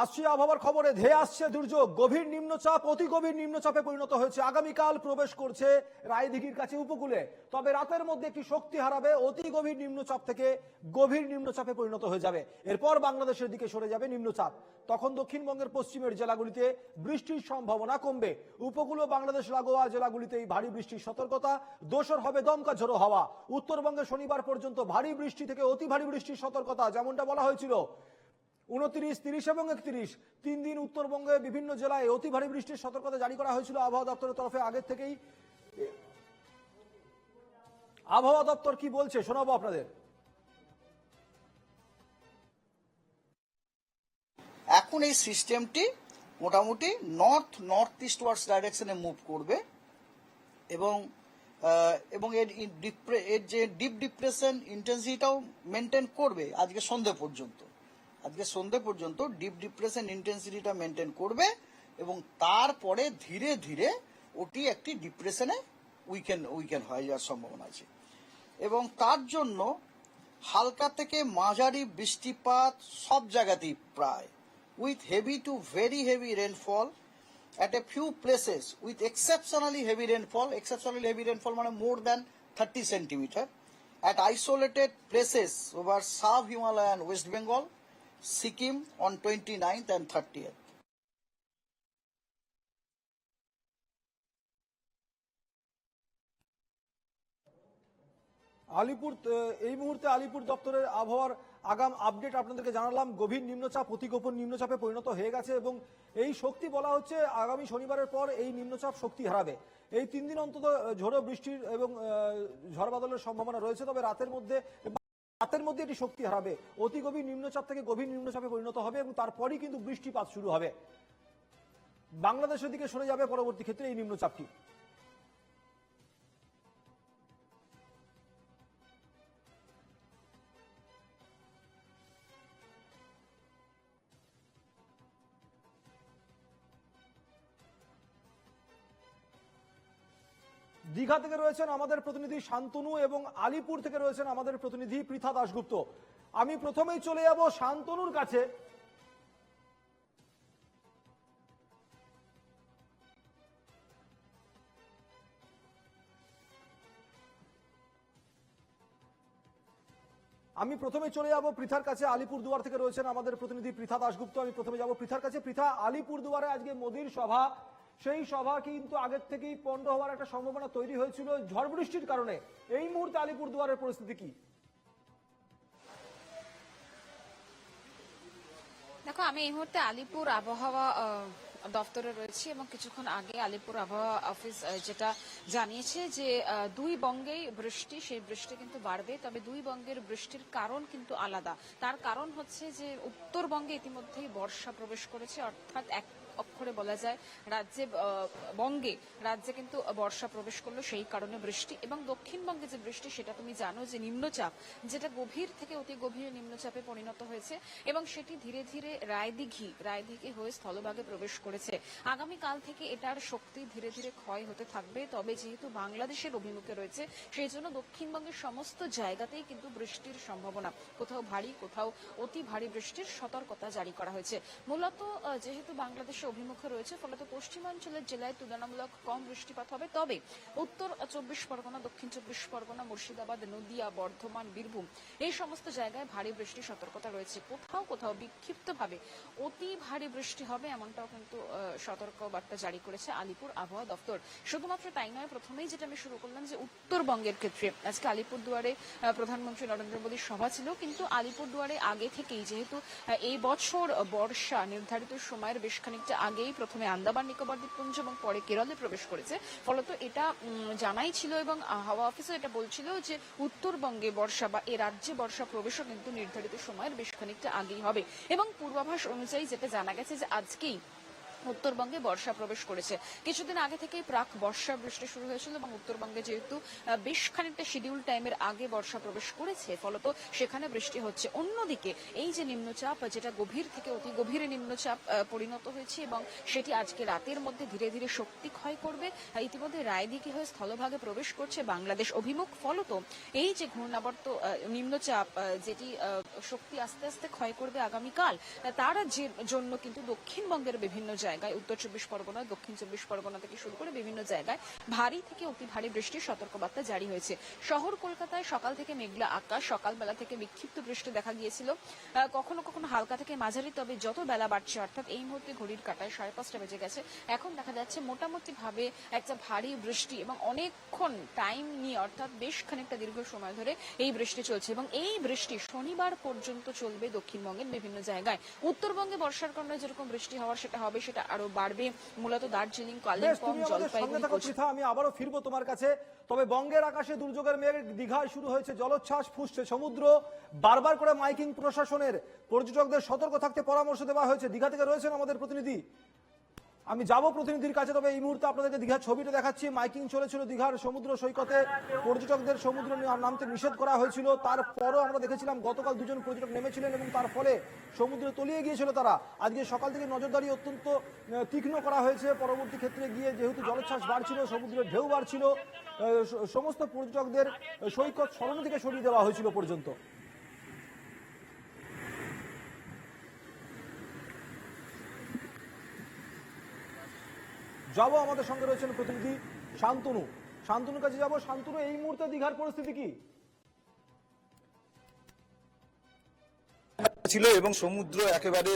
আসছে আবহাওয়ার খবরে ধেয়ে আসছে দুর্যোগ। গভীর নিম্নচাপ অতি গভীর নিম্নচাপে পরিণত হয়েছে। আগামীকাল প্রবেশ করছে রায়দিঘির কাছে উপকূলে। তবে রাতের মধ্যে একটি শক্তি হারাবে, অতি গভীর নিম্নচাপ থেকে গভীর নিম্নচাপে পরিণত হয়ে যাবে। এরপর বাংলাদেশের দিকে সরে যাবে নিম্নচাপ। তখন দক্ষিণবঙ্গের পশ্চিমের জেলাগুলিতে বৃষ্টির সম্ভাবনা কমবে। উপকূল ও বাংলাদেশ লাগোয়া জেলাগুলিতেই ভারী বৃষ্টির সতর্কতা। দোসর হবে দমকা ঝোড়ো হাওয়া। উত্তরবঙ্গে শনিবার পর্যন্ত ভারী বৃষ্টি থেকে অতি ভারী বৃষ্টির সতর্কতা, যেমনটা বলা হয়েছিল 29, 30 এবং 31 তিন দিন উত্তরবঙ্গে বিভিন্ন জেলায় অতি ভারী বৃষ্টির সতর্কতা জারি করা হয়েছিল আবহাওয়া দপ্তরের তরফে আগের থেকেই। আবহাওয়া দপ্তর কি বলছে শোনাবো আপনাদের। এখন এই সিস্টেমটি মোটামুটি নর্থ ইস্ট ওয়ার্ডস ডাইরেকশনে মুভ করবে এবং এর যে ডিপ ডিপ্রেশন ইন্টেন্সিটিটাও মেনটেন করবে আজকে সন্ধ্যে পর্যন্ত ডিপ ডিপ্রেশন ইন্টেন্সিটিটা মেনটেন করবে এবং তারপরে ধীরে ধীরে ওটি একটি ডিপ্রেশনে উইকেন্ড হয়ে যাওয়ার সম্ভাবনা আছে এবং তার জন্য হালকা থেকে মাঝারি বৃষ্টিপাত সব জায়গাতেই প্রায়, with heavy to very heavy rainfall at a few places with exceptionally heavy rainfall মানে more than 30 centimeter at isolated places over sub-Himalayan West Bengal, Sikkim on 29th and 30th. Alipur এই মুহূর্তে আলিপুর দপ্তরের আবহাওয়ার আগাম আপডেট আপনাদেরকে জানালাম। গভীর নিম্নচাপ অতি গভীর নিম্নচাপে পরিণত হয়ে গেছে এবং এই শক্তি বলা হচ্ছে আগামী শনিবারের পর এই নিম্নচাপ শক্তি হারাবে। এই 3 দিন অন্তত ঝোড়ো বৃষ্টির এবং ঝড় বাদলের সম্ভাবনা রয়েছে। তবে রাতের মধ্যে এটি শক্তি হারাবে, অতি গভীর নিম্নচাপ থেকে গভীর নিম্নচাপে পরিণত হবে এবং তারপরই কিন্তু বৃষ্টিপাত শুরু হবে। বাংলাদেশের দিকে সরে যাবে পরবর্তী ক্ষেত্রে এই নিম্নচাপটি। দীঘা থেকে রয়েছেন আমাদের প্রতিনিধি শান্তনু এবং আলিপুর থেকে রয়েছেন আমাদের প্রতিনিধি পৃথা দাশগুপ্ত। আমি প্রথমেই চলে যাব শান্তনুর কাছে। পৃথার কাছে। আলিপুর দুয়ার থেকে রয়েছেন আমাদের প্রতিনিধি পৃথা দাশগুপ্ত। আমি প্রথমে যাব পৃথার কাছে। পৃথা, আলিপুর দুয়ারে আজকে মোদির সভা, সেই সভা কিন্তু আগের থেকেই পণ্ড হওয়ার একটা সম্ভাবনা তৈরি হয়েছিল ঝড় বৃষ্টির কারণে। এই মুহূর্তে আলিপুর দুয়ারের পরিস্থিতি কি? দেখো, আমি এই মুহূর্তে আলিপুর আবহাওয়া দপ্তরে রয়েছি এবং কিছুক্ষণ আগে আলিপুর আবহাওয়া অফিস যেটা জানিয়েছে যে দুই বঙ্গেই বৃষ্টি, সেই বৃষ্টি কিন্তু বাড়বে। তবে দুই বঙ্গের বৃষ্টির কারণ কিন্তু আলাদা। তার কারণ হচ্ছে যে উত্তরবঙ্গে ইতিমধ্যেই বর্ষা প্রবেশ করেছে, অর্থাৎ এক অক্ষরে বলা যায় রাজ্যে কিন্তু বর্ষা প্রবেশ করলো, সেই কারণে বৃষ্টি। এবং দক্ষিণবঙ্গে যে বৃষ্টি সেটা তুমি জানো যে নিম্নচাপ, যেটা গভীর থেকে অতি গভীর নিম্নচাপে পরিণত হয়েছে এবং সেটি ধীরে ধীরে রায়দিঘি হয়ে স্থলভাগে প্রবেশ করেছে। আগামীকাল থেকে এটার শক্তি ধীরে ধীরে ক্ষয় হতে থাকবে। তবে যেহেতু বাংলাদেশের অভিমুখে রয়েছে, সেই জন্য দক্ষিণবঙ্গের সমস্ত জায়গাতেই কিন্তু বৃষ্টির সম্ভাবনা, কোথাও ভারী কোথাও অতি ভারী বৃষ্টির সতর্কতা জারি করা হয়েছে। মূলত যেহেতু বাংলাদেশ অভিমুখে রয়েছে, ফলত পশ্চিমাঞ্চলের জেলায় তুলনামূলক কম বৃষ্টিপাত হবে। তবে উত্তর 24 পরগনা, দক্ষিণ 24 পরগনা, মুর্শিদাবাদ, নদিয়া, বর্ধমান, বীরভূম এই সমস্ত জায়গায় ভারী বৃষ্টির সতর্কতা রয়েছে। কোথাও কোথাও বিক্ষিপ্তভাবে অতি ভারী বৃষ্টি হবে, এমনটাও কিন্তু সতর্ক বার্তা জারি করেছে আলিপুর আবহাওয়া দপ্তর। শুধুমাত্র তাই নয়, প্রথমেই যেটা আমি শুরু করলাম যে উত্তরবঙ্গের ক্ষেত্রে আজকে আলিপুর দুয়ারে প্রধানমন্ত্রী নরেন্দ্র মোদীর সভা ছিল, কিন্তু আলিপুর দুয়ারে আগে থেকেই যেহেতু এই বছর বর্ষা নির্ধারিত সময়ের বেশ খানিকটা আগেই প্রথমে আন্দামান নিকোবর দ্বীপপুঞ্জ এবং পরে কেরলে প্রবেশ করেছে, ফলত এটা জানাই ছিল এবং হাওয়া অফিসও এটা বলছিল যে উত্তরবঙ্গে বর্ষা বা এ রাজ্যে বর্ষা প্রবেশও কিন্তু নির্ধারিত সময়ের বেশ খানিকটা আগেই হবে। এবং পূর্বাভাস অনুযায়ী যেটা জানা গেছে যে আজকেই উত্তরবঙ্গে বর্ষা প্রবেশ করেছে। কিছুদিন আগে থেকেই প্রাক বর্ষা বৃষ্টি শুরু হয়েছিল এবং উত্তরবঙ্গে যেহেতু বেশ খানিকটা শিডিউল টাইমের আগে বর্ষা প্রবেশ করেছে, ফলত সেখানে বৃষ্টি হচ্ছে। অন্যদিকে এই যে নিম্নচাপ, যেটা গভীর থেকে অতি গভীরে নিম্নচাপ পরিণত হয়েছে এবং সেটি আজকে রাতের মধ্যে ধীরে ধীরে শক্তি ক্ষয় করবে। ইতিমধ্যে রায়দিঘি হয়ে স্থলভাগে প্রবেশ করছে বাংলাদেশ অভিমুখ। ফলত এই যে ঘূর্ণাবর্ত নিম্নচাপ, যেটি শক্তি আস্তে আস্তে ক্ষয় করবে আগামীকাল, তার জন্য কিন্তু দক্ষিণবঙ্গের বিভিন্ন জায়গায়, উত্তর চব্বিশ পরগনা, দক্ষিণ চব্বিশ পরগনা থেকে শুরু করে বিভিন্ন জায়গায় ভারী থেকে অতি ভারী বৃষ্টির সতর্কবার্তা জারি হয়েছে। শহর কলকাতায় সকাল থেকে মেঘলা আকাশ, সকালবেলা থেকে বিক্ষিপ্ত বৃষ্টি দেখা গিয়েছিল, কখনো কখনো হালকা থেকে মাঝারি। তবে যত বেলা বাড়ছে, অর্থাৎ এই মুহূর্তে ঘড়ির কাঁটায় 5:30 বেজে গেছে, এখন দেখা যাচ্ছে মোটামুটি ভাবে একটা ভারী বৃষ্টি এবং অনেকক্ষণ টাইম নিয়ে, অর্থাৎ বেশ খানিকটা দীর্ঘ সময় ধরে এই বৃষ্টি চলছে এবং এই বৃষ্টি শনিবার পর্যন্ত চলবে দক্ষিণবঙ্গের বিভিন্ন জায়গায়। উত্তরবঙ্গে বর্ষার কারণে যেরকম বৃষ্টি হওয়ার সেটা হবে, সেটা আরো বাড়বে মূলত দার্জিলিং, কালিম্পং, জলপাইগুড়ি। আমি আবারও ফিরবো তোমার কাছে। তবে বঙ্গের আকাশে দুর্যোগের মেঘ, দীঘায় শুরু হয়েছে জলোচ্ছ্বাস, ফুসছে সমুদ্র। বারবার করে মাইকিং প্রশাসনের, পর্যটকদের সতর্ক থাকতে পরামর্শ দেওয়া হয়েছে। দীঘা থেকে রয়েছেন আমাদের প্রতিনিধি, আমি যাব প্রতিনিধির কাছে। তবে এই মুহূর্তে আপনাদেরকে দীঘার ছবিটা দেখাচ্ছি। মাইকিং চলেছিল দীঘার সমুদ্র সৈকতে, পর্যটকদের সমুদ্রে নামতে নিষেধ করা হয়েছিল। তারপরও আমরা দেখেছিলাম গতকাল 2জন পর্যটক নেমেছিলেন এবং তার ফলে সমুদ্রে তলিয়ে গিয়েছিল তারা। আজকে সকাল থেকে নজরদারি অত্যন্ত তীক্ষ্ণ করা হয়েছে। পরবর্তী ক্ষেত্রে গিয়ে যেহেতু জলোচ্ছ্বাস বাড়ছিল, সমুদ্রের ঢেউ বাড়ছিল, সমস্ত পর্যটকদের সৈকত সরণ থেকে সরিয়ে দেওয়া হয়েছিল পর্যন্ত। যাবো, আমাদের সঙ্গে রয়েছেন প্রতিনিধি শান্তনু। শান্তনুর কাছে যাবো। শান্তনু, এই মুহূর্তে দীঘার পরিস্থিতি কি? ছিল এবং সমুদ্র একেবারে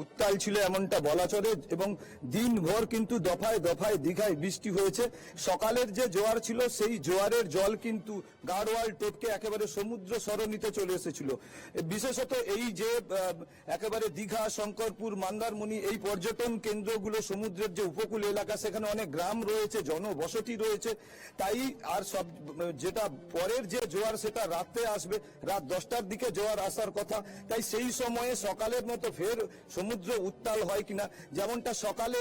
উত্তাল ছিল এমনটা বলা চলে এবং দিনভর কিন্তু দফায় দফায় দীঘায় বৃষ্টি হয়েছে। সকালের যে জোয়ার ছিল সেই জোয়ারের জল কিন্তু গাড়োয়াল টোপকে একেবারে সমুদ্র সরণিতে চলে এসেছিল। বিশেষত এই যে একেবারে দীঘা, শঙ্করপুর, মন্দারমণি এই পর্যটন কেন্দ্রগুলো, সমুদ্রের যে উপকূল এলাকা, সেখানে অনেক গ্রাম রয়েছে, জনবসতি রয়েছে। তাই আর সব যেটা পরের যে জোয়ার সেটা রাতে আসবে, রাত 10টার দিকে জোয়ার আসার কথা। তাই সেই সময়ে সকালের মতো ফের সমুদ্র উত্তাল হয় কিনা, যেমনটা সকালে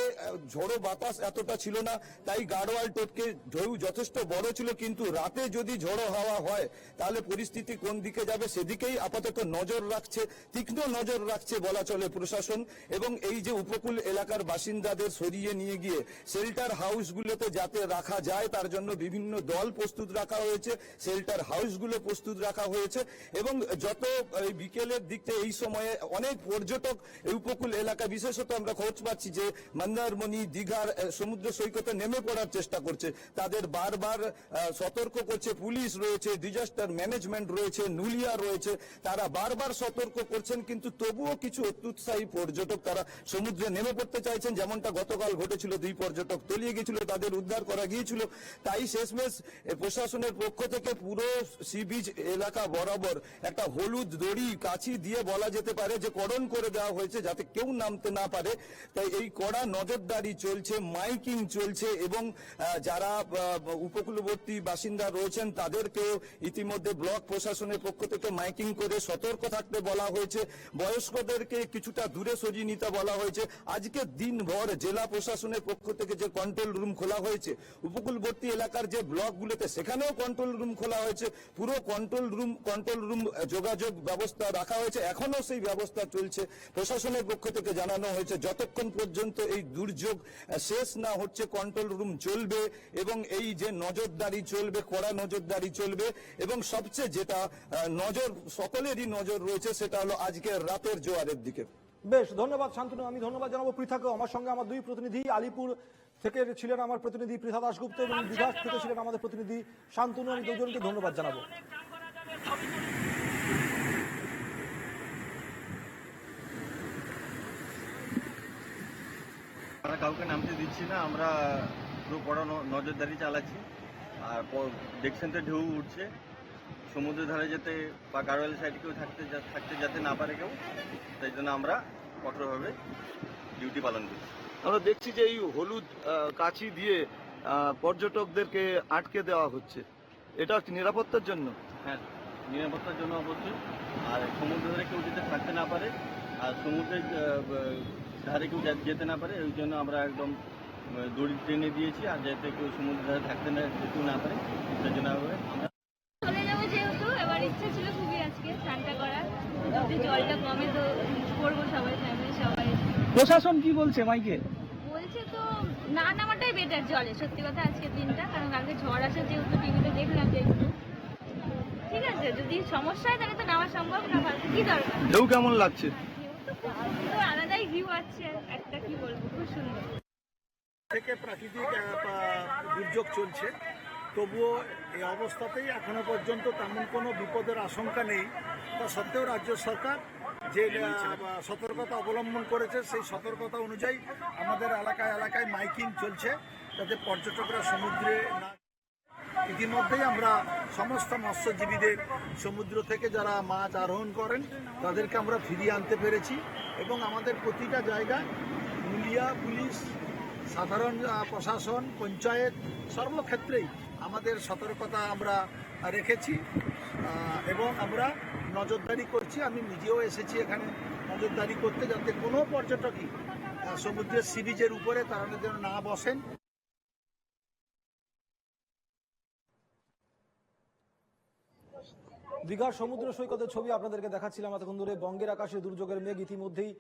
ঝোড়ো বাতাস এতটা ছিল না, তাই গাড়োয়াল টোপকে ঢেউ যথেষ্ট বড় ছিল। কিন্তু রাতে যদি ঝোড়ো হাওয়া হয় তাহলে পরিস্থিতি কোন দিকে যাবে সেদিকেই আপাতত নজর রাখছে, তীক্ষ্ণ নজর রাখছে বলা চলে প্রশাসন। এবং এই যে উপকূল এলাকার বাসিন্দাদের সরিয়ে নিয়ে গিয়ে শেল্টার হাউসগুলোতে যাতে রাখা যায় তার জন্য বিভিন্ন দল প্রস্তুত রাখা হয়েছে, শেল্টার হাউসগুলো প্রস্তুত রাখা হয়েছে। এবং যত বিকেলের দিকতে এই সময়ে অনেক পর্যটক এই উপকূল এলাকা, বিশেষত আমরা খোঁজ পাচ্ছি যে মন্দারমণি, দীঘার সমুদ্র সৈকতে নেমে পড়ার চেষ্টা করছে। তাদের বারবার সতর্ক করছে পুলিশ রয়েছে, ডিজাস্টার ম্যানেজমেন্ট রয়েছে, নুলিয়া রয়েছে, তারা বারবার সতর্ক করছেন। কিন্তু তবুও কিছু অত্যুৎসাহী পর্যটক তারা সমুদ্রে নেমে পড়তে চাইছেন, যেমনটা গতকাল ঘটেছিল। 2 পর্যটক তলিয়ে গিয়েছিল, তাদের উদ্ধার করা গিয়েছিল। তাই শেষমেশ প্রশাসনের পক্ষ থেকে পুরো সি বিচ এলাকা বরাবর একটা হলুদ দড়ি, কাছি দিয়ে বলা যেতে পারে যে কর্ডন করে দেওয়া হয়েছে যাতে কেউ নামতে না পারে। তাই এই কড়া নজরদারি চলছে, মাইকিং চলছে এবং যারা উপকূলবর্তী বাসিন্দা রয়েছেন তাদেরকেও ইতিমধ্যে ব্লক প্রশাসনের পক্ষ থেকে মাইকিং করে সতর্ক থাকতে বলা হয়েছে। বয়স্কদেরকে কিছুটা দূরে সরিয়ে নিতে বলা হয়েছে। আজকে দিনভর জেলা প্রশাসনের পক্ষ থেকে যে কন্ট্রোল রুম খোলা হয়েছে, উপকূলবর্তী এলাকার যে ব্লকগুলোতে সেখানেও কন্ট্রোল রুম খোলা হয়েছে। পুরো কন্ট্রোল রুম যোগাযোগ ব্যবস্থা রাখা হয়েছে, এখনো সেই ব্যবস্থা চলছে। প্রশাসনের পক্ষ থেকে জানানো হয়েছে যতক্ষণ পর্যন্ত এই দুর্যোগ শেষ না হচ্ছে কন্ট্রোল রুম চলবে এবং এই যে নজরদারি চলবে, কড়া নজরদারি চলবে। এবং সবচেয়ে যেটা নজর, সকলেরই নজর রয়েছে, সেটা হলো আজকের রাতের জোয়ারের দিকে। বেশ, ধন্যবাদ শান্তনু। আমি ধন্যবাদ জানাবো পৃথাকেও। আমার সঙ্গে আমার 2 প্রতিনিধি, আলিপুর থেকে ছিলেন আমার প্রতিনিধি পৃথা দাশগুপ্ত এবং দীঘা থেকে ছিলেন আমাদের প্রতিনিধি শান্তনু। আমি দুজনকে ধন্যবাদ জানাবো। আমরা কাউকে নামতে দিচ্ছি না, আমরা পুরো বড় নজরদারি চালাচ্ছি। আর দেখছেন তো ঢেউ উঠছে, সমুদ্রের ধারে যেতে বা গাড়োয়াল সাইডে কেউ থাকতে যাতে না পারে কেউ, তাই জন্য আমরা কঠোরভাবে ডিউটি পালন করছি। আমরা দেখছি যে এই হলুদ কাছি দিয়ে পর্যটকদেরকে আটকে দেওয়া হচ্ছে, এটা নিরাপত্তার জন্য? হ্যাঁ, নিরাপত্তার জন্য অবশ্যই। আর সমুদ্রের ধারে কেউ যাতে থাকতে না পারে, আর সমুদ্রের ধারে কেউ যেতে না পারে, ওই জন্য আমরা একদম দড়ি টেনে দিয়েছি, আর যাতে কেউ সমুদ্রের ধারে থাকতে না পারে সেই জন্য আমরা চলে যাবো, যেহেতু এবার ইচ্ছা ছিল খুবই আজকে স্নানটা করার, যদি জলটা কমে তো করবো সবাই, ফ্যামিলি সবাই। প্রশাসন কি বলছে মাইকে? বলছে তো না নামাটাই বেটার জলে, সত্যি কথা আজকের দিনটা, কারণ কালকে ঝড় আছে যেহেতু টিভিতে দেখলাম যে একটু ঠিক আছে, যদি সমস্যা হয় তাহলে তো নামা সম্ভব না, ফালতু কি দরকার। ঢেউ কেমন লাগছে? যেহেতু খুব সুন্দর আলাদাই ভিউ আছে, একটা কি বলবো, খুব সুন্দর। থেকে প্রাকৃতিক দুর্যোগ চলছে, তবুও এই অবস্থাতেই এখনো পর্যন্ত তেমন কোনো বিপদের আশঙ্কা নেই। তা সত্ত্বেও রাজ্য সরকার যে সতর্কতা অবলম্বন করেছে, সেই সতর্কতা অনুযায়ী আমাদের এলাকায় এলাকায় মাইকিং চলছে যাতে পর্যটকরা সমুদ্রে না। ইতিমধ্যেই আমরা সমস্ত মৎস্যজীবীদের সমুদ্র থেকে যারা মাছ আরোহণ করেন তাদেরকে আমরা ফিরিয়ে আনতে পেরেছি, এবং আমাদের প্রতিটা জায়গায় মুলিয়া পুলিশ, সাধারণ প্রশাসন, পঞ্চায়েত সর্বক্ষেত্রেই আমাদের সতর্কতা আমরা রেখেছি এবং আমরা নজরদারি করছি। আমি নিজেও এসেছি এখানে নজরদারি করতে, যাতে কোনো পর্যটকই সমুদ্রের সি বিচের উপরে তারা যেন না বসেন। দীঘার সমুদ্র সৈকতের ছবি আপনাদেরকে দেখাচ্ছিলাম এতক্ষণ ধরে। বঙ্গের আকাশে দুর্যোগের মেঘ ইতিমধ্যেই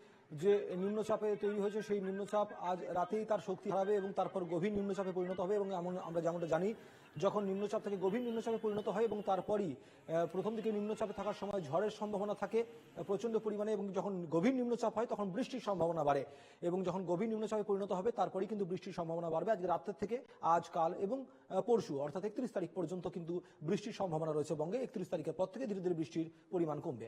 যে নিম্নচাপে তৈরি হয়েছে, সেই নিম্নচাপ আজ রাতেই তার শক্তি হারাবে এবং তারপর গভীর নিম্নচাপে পরিণত হবে। এবং আমরা যেমনটা জানি, যখন নিম্নচাপ থেকে গভীর নিম্নচাপে পরিণত হয় এবং তারপরই প্রথম দিকে নিম্নচাপে থাকার সময় ঝড়ের সম্ভাবনা থাকে প্রচন্ড পরিমাণে, এবং যখন গভীর নিম্নচাপ হয় তখন বৃষ্টির সম্ভাবনা বাড়ে, এবং যখন গভীর নিম্নচাপে পরিণত হবে তারপরই কিন্তু বৃষ্টির সম্ভাবনা বাড়বে। আজকে রাতের থেকে আজ, কাল এবং পরশু অর্থাৎ 31 তারিখ পর্যন্ত কিন্তু বৃষ্টির সম্ভাবনা রয়েছে বঙ্গে। 31 তারিখের পর থেকে ধীরে ধীরে বৃষ্টির পরিমাণ কমবে।